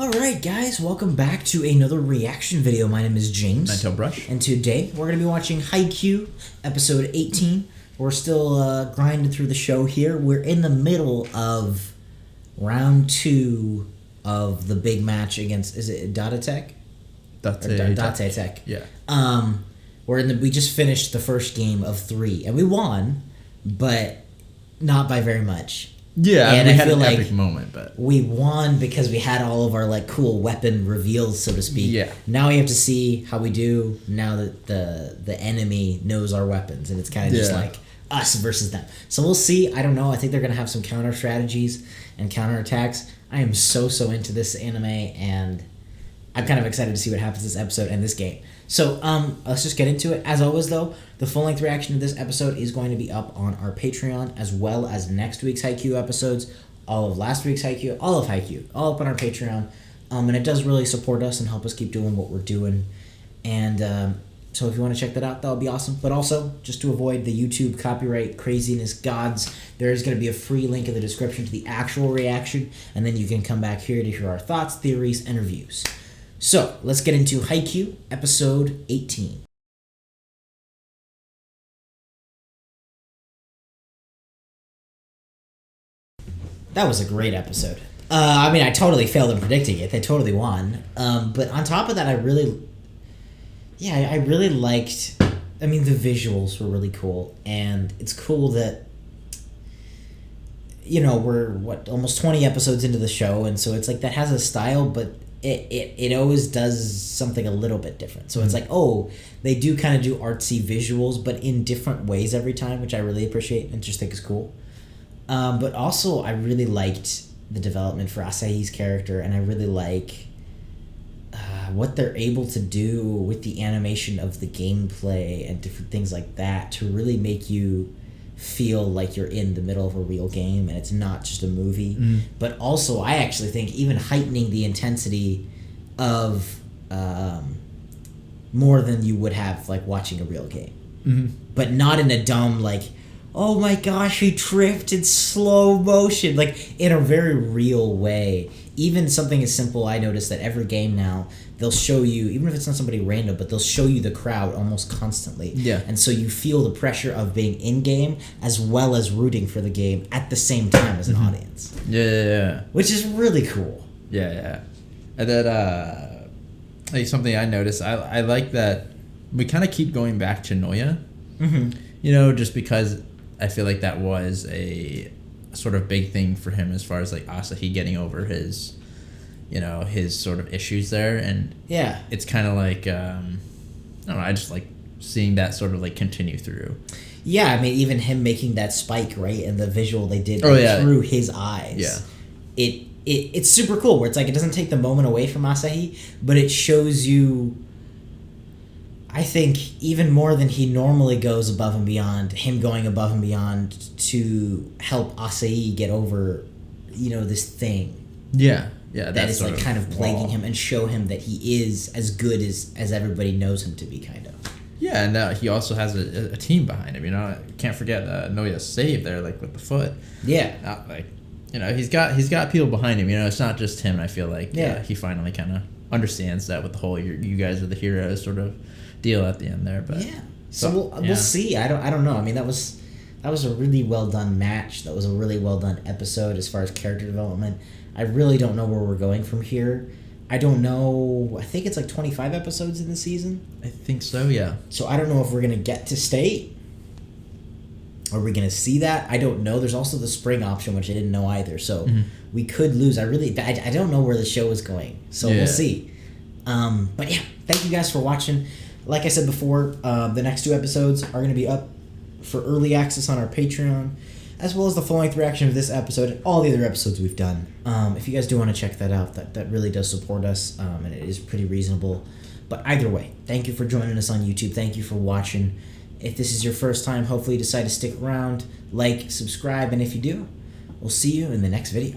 Alright guys, welcome back to another reaction video. My name is James. Ninetailedbrush. And today we're going to be watching Haikyuu, episode 18. We're still grinding through the show here. We're in the middle of round 2 of the big match against, is it Datatech? Datatech. Yeah. We just finished the first game of 3, and we won, but not by very much. Yeah, and we I had feel an like epic moment, but we won because we had all of our like cool weapon reveals, so to speak. Yeah. Now we have to see how we do now that the enemy knows our weapons, and it's kind of just like us versus them. So we'll see. I don't know. I think they're gonna have some counter strategies and counter attacks. I am so into this anime, and I'm kind of excited to see what happens this episode and this game. So let's just get into it. As always, though, the full-length reaction to this episode is going to be up on our Patreon, as well as next week's Haikyuu episodes, all of last week's Haikyuu, all up on our Patreon. And it does really support us and help us keep doing what we're doing. And so if you want to check that out, that'll be awesome. But also, just to avoid the YouTube copyright craziness gods, there is going to be a free link in the description to the actual reaction, and then you can come back here to hear our thoughts, theories, and reviews. So, let's get into Haikyuu, episode 18. That was a great episode. I mean, I totally failed in predicting it. They totally won. But on top of that, I really liked... I mean, the visuals were really cool. And it's cool that, you know, we're, almost 20 episodes into the show. And so it's like that has a style, but it always does something a little bit different. So it's like, oh, they do kind of do artsy visuals, but in different ways every time, which I really appreciate and just think is cool. But also, I really liked the development for Asahi's character, and I really like what they're able to do with the animation of the gameplay and different things like that to really make you feel like you're in the middle of a real game and it's not just a movie. But also, I actually think even heightening the intensity of more than you would have like watching a real game. But not in a dumb like, oh my gosh, he tripped in slow motion, like in a very real way. Even something as simple, I noticed that every game now, they'll show you, even if it's not somebody random, but they'll show you the crowd almost constantly. Yeah. And so you feel the pressure of being in-game as well as rooting for the game at the same time as an audience. Yeah. Which is really cool. Yeah. And that, like something I noticed, I like that we kind of keep going back to Noya. You know, just because I feel like that was a sort of big thing for him as far as like Asahi getting over his, you know, his sort of issues there. And yeah, it's kind of like, I don't know, I just like seeing that sort of like continue through. Yeah, I mean, even him making that spike, right, and the visual they did through his eyes. Yeah. It's super cool, where it's like it doesn't take the moment away from Asahi, but it shows you, I think, even more than he normally goes above and beyond, him going above and beyond to help Asahi get over, you know, this thing. Yeah, that is like kind of plaguing him, and show him that he is as good as everybody knows him to be, kind of. Yeah, and he also has a team behind him. You know, can't forget Noya's save there, like with the foot. Yeah, not like, you know, he's got people behind him. You know, it's not just him. I feel like he finally kind of understands that with the whole you guys are the heroes sort of deal at the end there. But yeah, so we'll see. I don't know. I mean, that was a really well done match. That was a really well done episode as far as character development. I really don't know where we're going from here. I don't know. I think it's like 25 episodes in the season. I think so, yeah. So I don't know if we're gonna get to state. Are we gonna see that? I don't know. There's also the spring option, which I didn't know either. So we could lose. I don't know where the show is going. So we'll see. But yeah, thank you guys for watching. Like I said before, the next 2 episodes are going to be up for early access on our Patreon, as well as the full-length reaction of this episode and all the other episodes we've done. If you guys do want to check that out, that really does support us, and it is pretty reasonable. But either way, thank you for joining us on YouTube. Thank you for watching. If this is your first time, hopefully you decide to stick around, like, subscribe, and if you do, we'll see you in the next video.